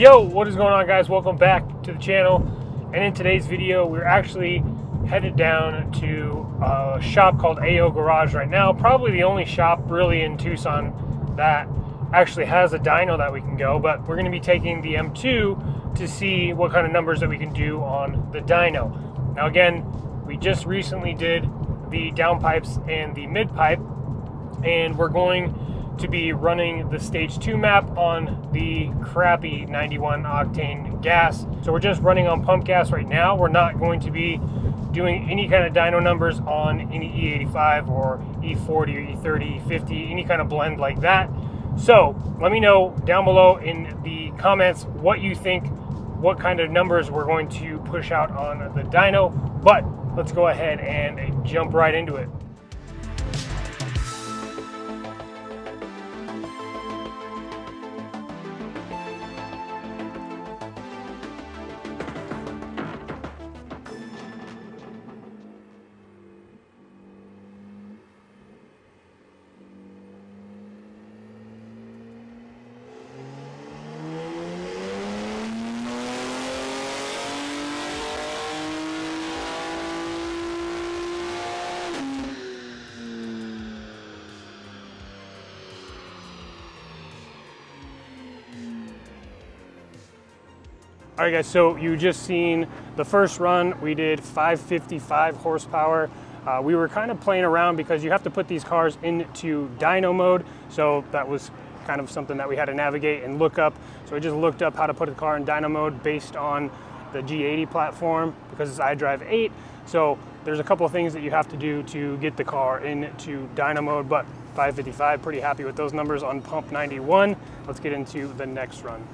Yo, what is going on, guys? Welcome back to the channel. And in today's video, we're actually headed down to a shop called AO Garage right now. Probably the only shop really in Tucson that actually has a dyno that we can go, but we're going to be taking the M2 to see what kind of numbers that we can do on the dyno. Now again, we just recently did the downpipes and the mid pipe, and we're going to be running the stage 2 map on the crappy 91 octane gas. So we're just running on pump gas right now. We're not going to be doing any kind of dyno numbers on any E85 or E40 or E30, E50, any kind of blend like that. So let me know down below in the comments what you think, what kind of numbers we're going to push out on the dyno. But let's go ahead and jump right into it. All right, guys, so you just seen the first run. We did 555 horsepower. We were kind of playing around because you have to put these cars into dyno mode. So that was kind of something that we had to navigate and look up. So I just looked up how to put a car in dyno mode based on the G80 platform because it's iDrive 8. So there's a couple of things that you have to do to get the car into dyno mode, but 555, pretty happy with those numbers on pump 91. Let's get into the next run.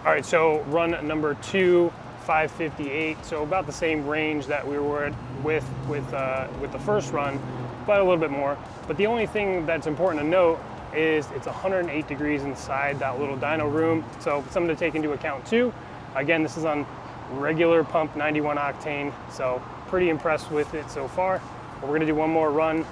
All right, so run number 2, 558. So about the same range that we were with the first run, but a little bit more. But the only thing that's important to note is it's 108 degrees inside that little dyno room. So something to take into account too. Again, this is on regular pump 91 octane. So pretty impressed with it so far. But we're gonna do one more run.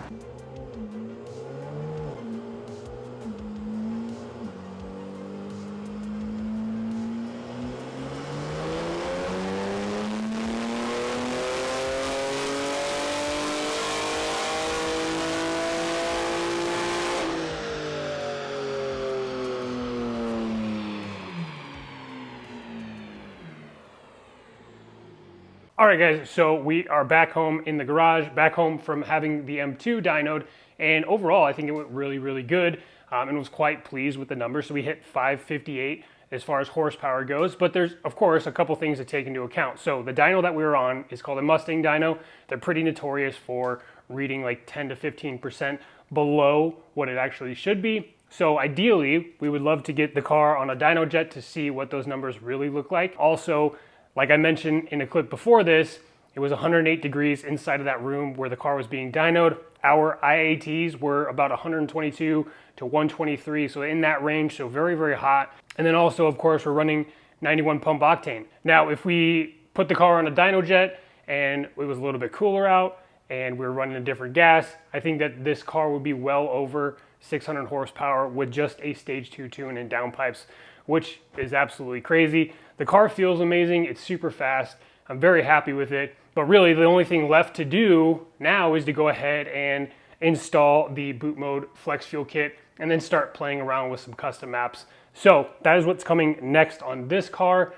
All right, guys, so we are back home in the garage, back home from having the M2 dynoed, and overall, I think it went really, really good, and was quite pleased with the numbers. So we hit 558 as far as horsepower goes, but there's, of course, a couple things to take into account. So the dyno that we were on is called a Mustang dyno. They're pretty notorious for reading like 10 to 15% below what it actually should be. So ideally, we would love to get the car on a dyno jet to see what those numbers really look like. Also, like I mentioned in a clip before this, it was 108 degrees inside of that room where the car was being dynoed. Our IATs were about 122 to 123, so in that range, so very, very hot. And then also, of course, we're running 91 pump octane. Now, if we put the car on a dyno jet and it was a little bit cooler out and we were running a different gas, I think that this car would be well over 600 horsepower with just a stage 2 tune and downpipes, which is absolutely crazy. The car feels amazing. It's super fast. I'm very happy with it. But really, the only thing left to do now is to go ahead and install the boot mode flex fuel kit and then start playing around with some custom maps. So that is what's coming next on this car.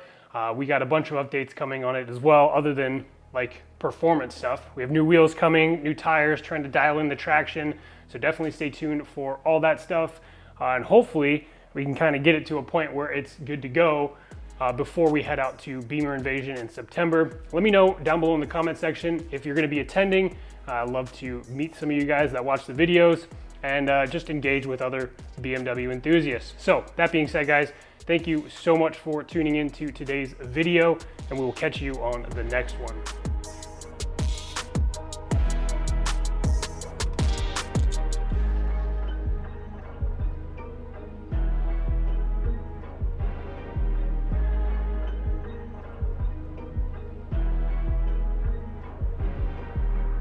We got a bunch of updates coming on it as well, other than like performance stuff. We have new wheels coming, new tires, trying to dial in the traction. So definitely stay tuned for all that stuff. And hopefully we can kind of get it to a point where it's good to go before we head out to Beamer Invasion in September. Let me know down below in the comment section if you're going to be attending. I'd love to meet some of you guys that watch the videos and just engage with other BMW enthusiasts. So that being said, guys, thank you so much for tuning into today's video, and we will catch you on the next one.